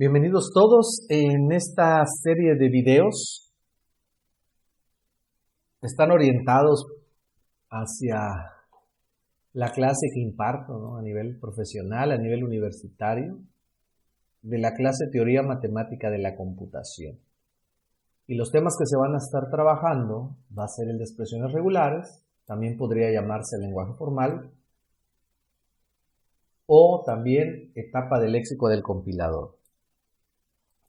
Bienvenidos todos en esta serie de videos. Están orientados hacia la clase que imparto, ¿no? A nivel profesional, a nivel universitario, de la clase Teoría Matemática de la Computación. Y los temas que se van a estar trabajando va a ser el de expresiones regulares, también podría llamarse el lenguaje formal, o también etapa del léxico del compilador.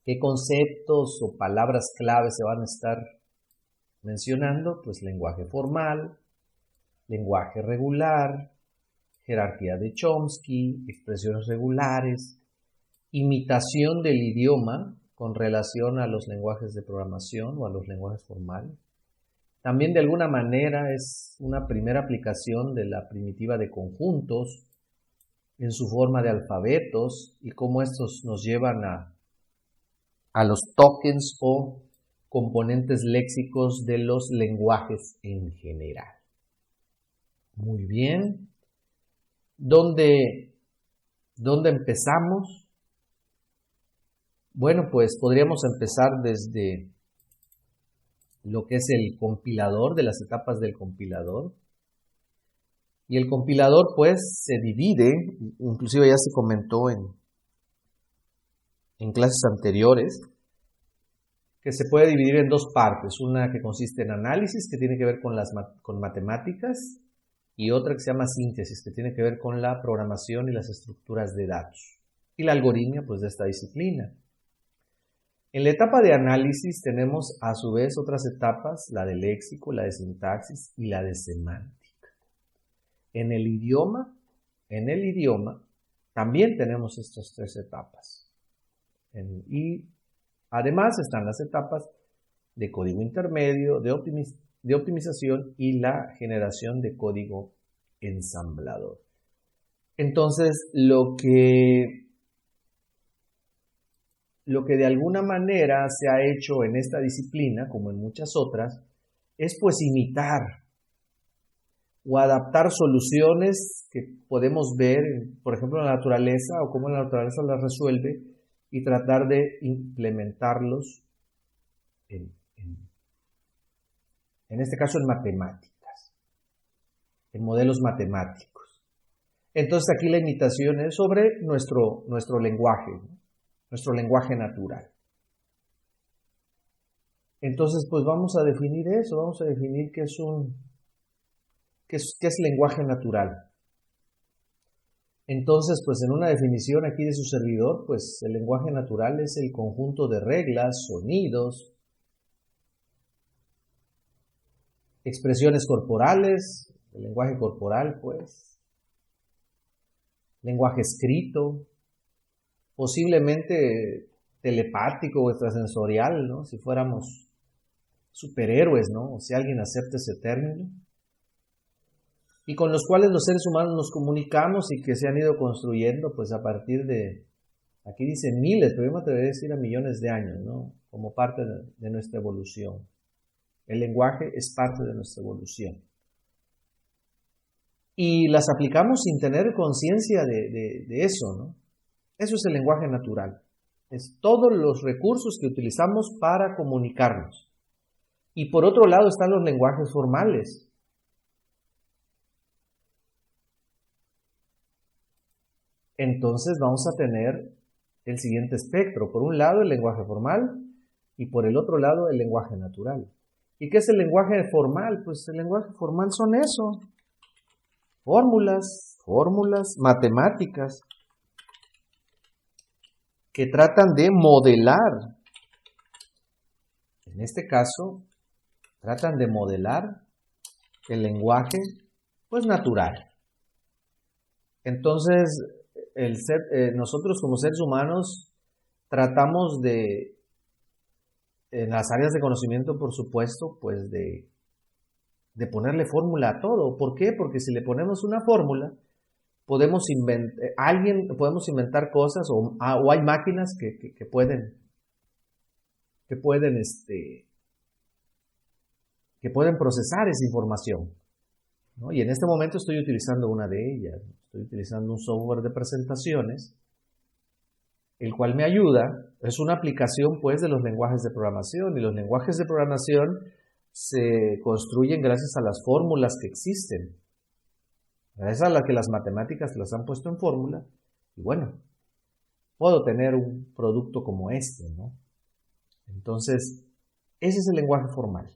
¿Qué conceptos o palabras clave se van a estar mencionando? Pues lenguaje formal, lenguaje regular, jerarquía de Chomsky, expresiones regulares, imitación del idioma con relación a los lenguajes de programación o a los lenguajes formales. También de alguna manera es una primera aplicación de la primitiva de conjuntos en su forma de alfabetos y cómo estos nos llevan a los tokens o componentes léxicos de los lenguajes en general. Muy bien. ¿Dónde empezamos? Bueno, pues podríamos empezar desde lo que es el compilador, de las etapas del compilador. Y el compilador pues se divide, inclusive ya se comentó en clases anteriores, que se puede dividir en dos partes, una que consiste en análisis, que tiene que ver con matemáticas, y otra que se llama síntesis, que tiene que ver con la programación y las estructuras de datos, y la algoritmia pues de esta disciplina. En la etapa de análisis tenemos a su vez otras etapas, la de léxico, la de sintaxis y la de semántica. En el idioma también tenemos estas tres etapas. Y además están las etapas de código intermedio, de optimización y la generación de código ensamblador. Entonces, lo que de alguna manera se ha hecho en esta disciplina, como en muchas otras, es pues imitar o adaptar soluciones que podemos ver, por ejemplo, en la naturaleza o cómo la naturaleza las resuelve, y tratar de implementarlos en este caso en matemáticas, en modelos matemáticos. Entonces aquí la imitación es sobre nuestro lenguaje, ¿no? Nuestro lenguaje natural. Entonces pues vamos a definir eso, vamos a definir qué es lenguaje natural. Entonces, pues en una definición aquí de su servidor, pues el lenguaje natural es el conjunto de reglas, sonidos, expresiones corporales, el lenguaje corporal, pues, lenguaje escrito, posiblemente telepático o extrasensorial, ¿no? Si fuéramos superhéroes, ¿no? O si alguien acepta ese término, y con los cuales los seres humanos nos comunicamos y que se han ido construyendo pues a partir de, aquí dice miles, pero yo me atrevería a decir a millones de años, ¿no? Como parte de nuestra evolución. El lenguaje es parte de nuestra evolución. Y las aplicamos sin tener conciencia de eso, ¿no? Eso es el lenguaje natural. Es todos los recursos que utilizamos para comunicarnos. Y por otro lado están los lenguajes formales. Entonces vamos a tener el siguiente espectro. Por un lado el lenguaje formal y por el otro lado el lenguaje natural. ¿Y qué es el lenguaje formal? Pues el lenguaje formal son eso. Fórmulas matemáticas que tratan de modelar. En este caso, tratan de modelar el lenguaje pues natural. Entonces, nosotros como seres humanos tratamos de, en las áreas de conocimiento, por supuesto, pues de ponerle fórmula a todo. ¿Por qué? Porque si le ponemos una fórmula, podemos inventar cosas o hay máquinas que pueden procesar esa información, ¿no? Y en este momento estoy utilizando una de ellas. Estoy utilizando un software de presentaciones el cual me ayuda, es una aplicación pues de los lenguajes de programación, y los lenguajes de programación se construyen gracias a las fórmulas que existen, gracias a las que las matemáticas las han puesto en fórmula, y bueno, puedo tener un producto como este, ¿no? Entonces, ese es el lenguaje formal.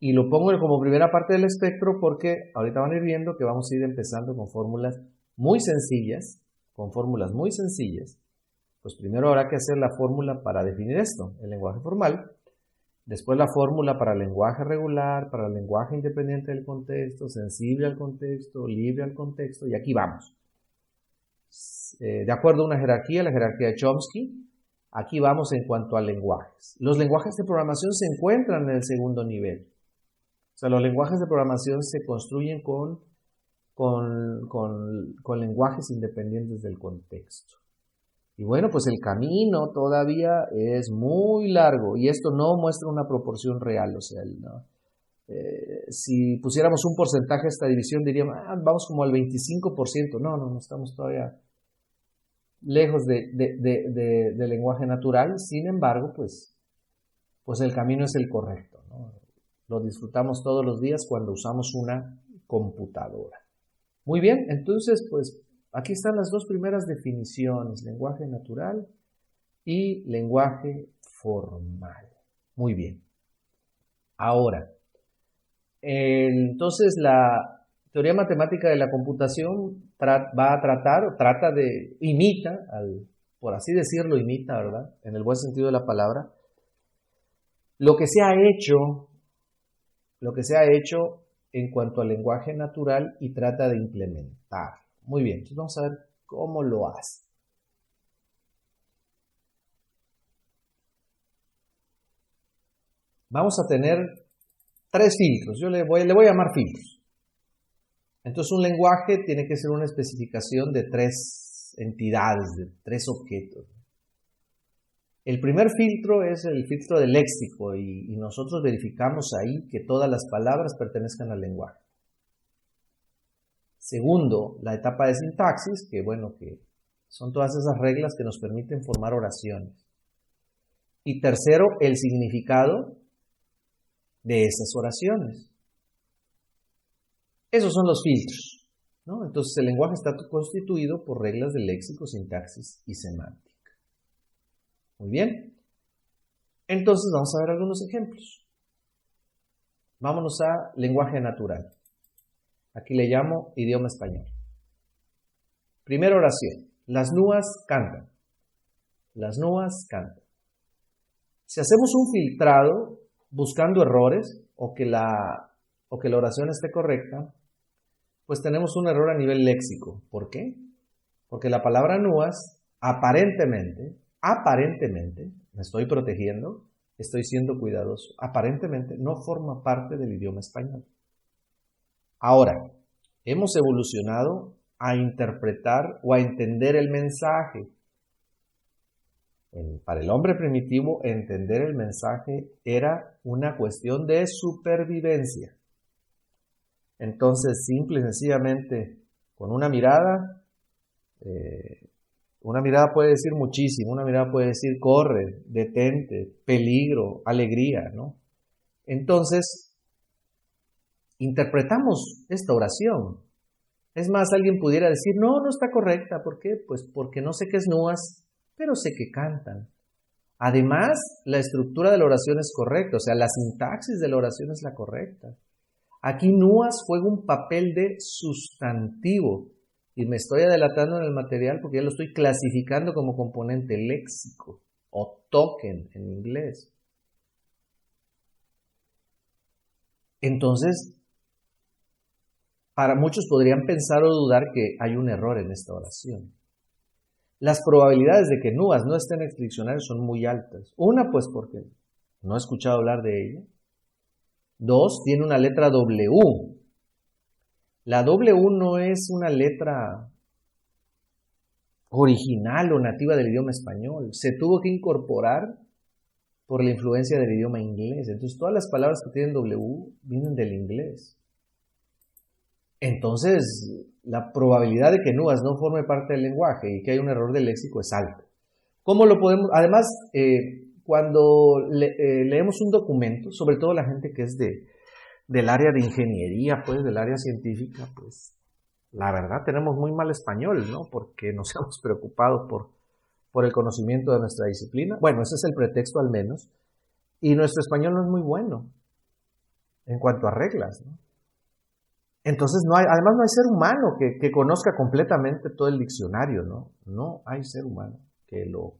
Y lo pongo como primera parte del espectro porque ahorita van a ir viendo que vamos a ir empezando con fórmulas muy sencillas, pues primero habrá que hacer la fórmula para definir esto, el lenguaje formal, después la fórmula para el lenguaje regular, para el lenguaje independiente del contexto, sensible al contexto, libre al contexto, y aquí vamos. De acuerdo a una jerarquía, la jerarquía de Chomsky, aquí vamos en cuanto a lenguajes. Los lenguajes de programación se encuentran en el segundo nivel. O sea, los lenguajes de programación se construyen con lenguajes independientes del contexto. Y bueno, pues el camino todavía es muy largo y esto no muestra una proporción real. O sea, si pusiéramos un porcentaje a esta división diríamos, vamos como al 25%. No estamos todavía lejos de lenguaje natural. Sin embargo, pues el camino es el correcto, ¿no? Lo disfrutamos todos los días cuando usamos una computadora. Muy bien, entonces, pues aquí están las dos primeras definiciones, lenguaje natural y lenguaje formal. Muy bien. Ahora, entonces la teoría matemática de la computación imita, por así decirlo, imita, ¿verdad? En el buen sentido de la palabra, lo que se ha hecho en cuanto al lenguaje natural y trata de implementar. Muy bien, entonces vamos a ver cómo lo hace. Vamos a tener tres filtros, yo le voy a llamar filtros. Entonces un lenguaje tiene que ser una especificación de tres entidades, de tres objetos. El primer filtro es el filtro del léxico y nosotros verificamos ahí que todas las palabras pertenezcan al lenguaje. Segundo, la etapa de sintaxis, que son todas esas reglas que nos permiten formar oraciones. Y tercero, el significado de esas oraciones. Esos son los filtros, ¿no? Entonces el lenguaje está constituido por reglas de léxico, sintaxis y semántica. Muy bien. Entonces vamos a ver algunos ejemplos. Vámonos a lenguaje natural. Aquí le llamo idioma español. Primera oración. Las nubes cantan. Las nubes cantan. Si hacemos un filtrado buscando errores o que la oración esté correcta, pues tenemos un error a nivel léxico. ¿Por qué? Porque la palabra nubes aparentemente, me estoy protegiendo, estoy siendo cuidadoso, aparentemente no forma parte del idioma español. Ahora, hemos evolucionado a interpretar o a entender el mensaje. Para el hombre primitivo, entender el mensaje era una cuestión de supervivencia. Entonces, simple y sencillamente, con una mirada puede decir muchísimo, una mirada puede decir corre, detente, peligro, alegría, ¿no? Entonces, interpretamos esta oración. Es más, alguien pudiera decir, no está correcta. ¿Por qué? Pues porque no sé qué es nuas, pero sé que cantan. Además, la estructura de la oración es correcta, o sea, la sintaxis de la oración es la correcta. Aquí nuas juega un papel de sustantivo. Y me estoy adelantando en el material porque ya lo estoy clasificando como componente léxico o token en inglés. Entonces, para muchos podrían pensar o dudar que hay un error en esta oración. Las probabilidades de que nubes no estén en el diccionario son muy altas. Una, pues porque no he escuchado hablar de ella. Dos, tiene una letra W. La W no es una letra original o nativa del idioma español. Se tuvo que incorporar por la influencia del idioma inglés. Entonces, todas las palabras que tienen W vienen del inglés. entonces la probabilidad de que NUAS no forme parte del lenguaje y que haya un error de léxico es alta. ¿Cómo lo podemos? Además, cuando leemos un documento, sobre todo la gente que es del área de ingeniería, pues del área científica, pues la verdad tenemos muy mal español, ¿no? Porque nos hemos preocupado por el conocimiento de nuestra disciplina. Bueno, ese es el pretexto al menos. Y nuestro español no es muy bueno en cuanto a reglas, ¿no? Entonces, además no hay ser humano que conozca completamente todo el diccionario, ¿no? No hay ser humano que lo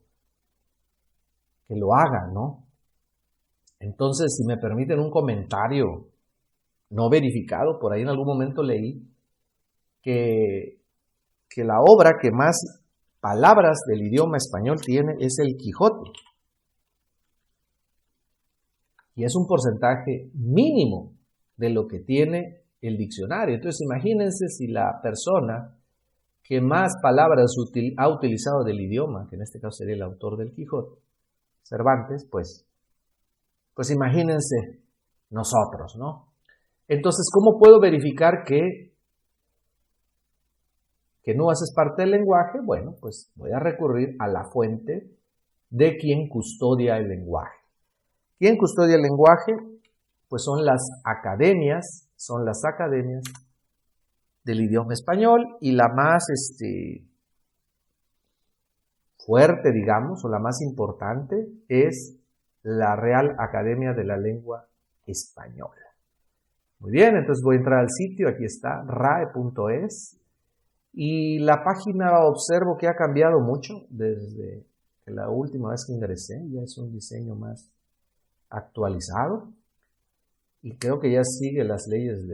haga, ¿no? Entonces, si me permiten un comentario no verificado, por ahí en algún momento leí que la obra que más palabras del idioma español tiene es el Quijote. Y es un porcentaje mínimo de lo que tiene el diccionario. Entonces, imagínense si la persona que más palabras ha utilizado del idioma, que en este caso sería el autor del Quijote, Cervantes, pues imagínense nosotros, ¿no? Entonces, ¿cómo puedo verificar que NUAS es parte del lenguaje? Bueno, pues voy a recurrir a la fuente de quien custodia el lenguaje. ¿Quién custodia el lenguaje? Pues son las academias del idioma español, y la más fuerte, digamos, o la más importante es la Real Academia de la Lengua Española. Muy bien, entonces voy a entrar al sitio, aquí está, rae.es, y la página observo que ha cambiado mucho desde la última vez que ingresé, ya es un diseño más actualizado, y creo que ya sigue las leyes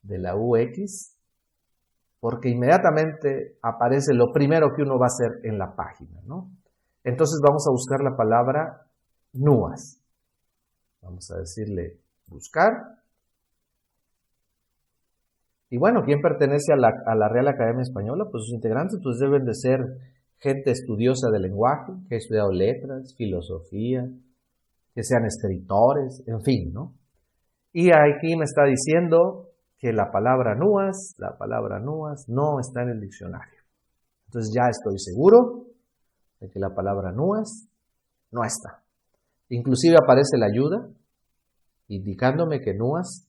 de la UX, porque inmediatamente aparece lo primero que uno va a hacer en la página, ¿no? Entonces vamos a buscar la palabra NUAS. Vamos a decirle buscar. Y bueno, ¿quién pertenece a la Real Academia Española? Pues sus integrantes pues deben de ser gente estudiosa del lenguaje, que ha estudiado letras, filosofía, que sean escritores, en fin, ¿no? Y aquí me está diciendo que la palabra NUAS no está en el diccionario. Entonces ya estoy seguro de que la palabra NUAS no está. Inclusive aparece la ayuda indicándome que NUAS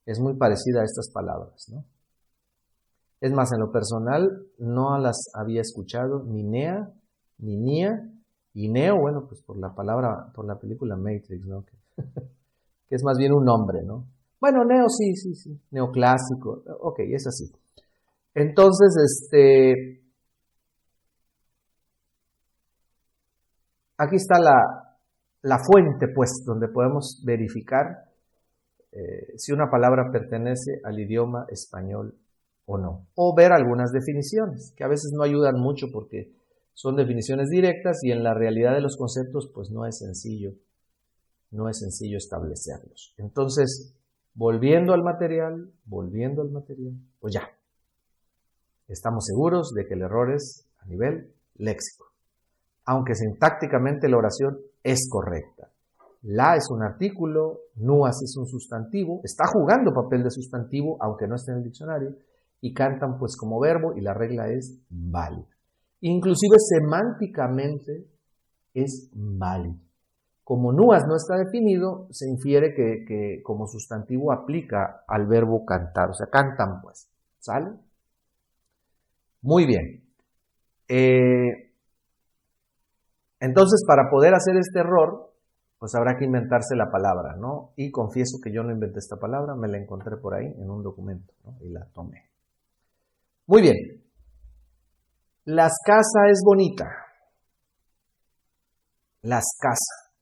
es muy parecida a estas palabras, ¿no? Es más, en lo personal no las había escuchado ni NEA, ni NIA, y NEO, bueno, pues por la película Matrix, ¿no? Que es más bien un nombre, ¿no? Bueno, neo sí, neoclásico, ok, es así. Entonces, aquí está la fuente, pues, donde podemos verificar si una palabra pertenece al idioma español o no. O ver algunas definiciones, que a veces no ayudan mucho porque son definiciones directas y en la realidad de los conceptos, pues no es sencillo establecerlos. Entonces, volviendo al material, pues ya, estamos seguros de que el error es a nivel léxico, aunque sintácticamente la oración es correcta. La es un artículo, NUAS es un sustantivo, está jugando papel de sustantivo, aunque no esté en el diccionario, y cantan pues como verbo, y la regla es válida. Inclusive semánticamente es válido. Como NUAS no está definido, se infiere que como sustantivo aplica al verbo cantar, o sea, cantan pues, ¿sale? Muy bien. Entonces, para poder hacer este error, pues habrá que inventarse la palabra, ¿no? Y confieso que yo no inventé esta palabra, me la encontré por ahí en un documento, ¿no? Y la tomé. Muy bien. Las casas es bonita. Las casas.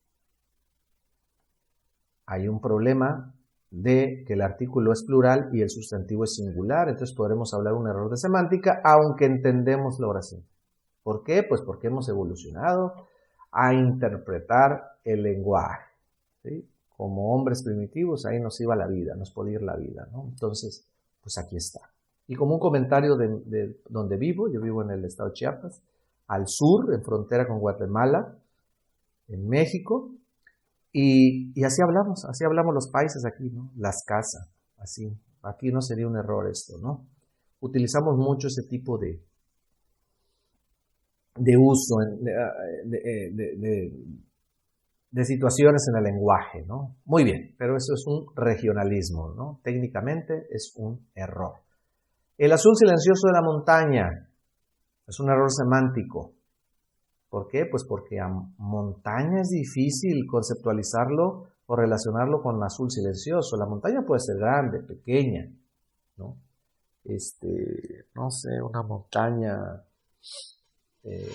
Hay un problema de que el artículo es plural y el sustantivo es singular, entonces podremos hablar un error de semántica, aunque entendemos la oración. ¿Por qué? Pues porque hemos evolucionado a interpretar el lenguaje, ¿sí? Como hombres primitivos, ahí nos iba la vida, nos podía ir la vida, ¿no? Entonces, pues aquí está. Y como un comentario de donde vivo, yo vivo en el estado de Chiapas, al sur, en frontera con Guatemala, en México, y así hablamos los países aquí, ¿no? Las casas, así, Aquí no sería un error esto, ¿no? Utilizamos mucho ese tipo de uso, de situaciones en el lenguaje, ¿no? Muy bien, pero eso es un regionalismo, ¿no? Técnicamente es un error. El azul silencioso de la montaña es un error semántico. ¿Por qué? Pues porque a montaña es difícil conceptualizarlo o relacionarlo con azul silencioso. La montaña puede ser grande, pequeña, ¿no? No sé, una montaña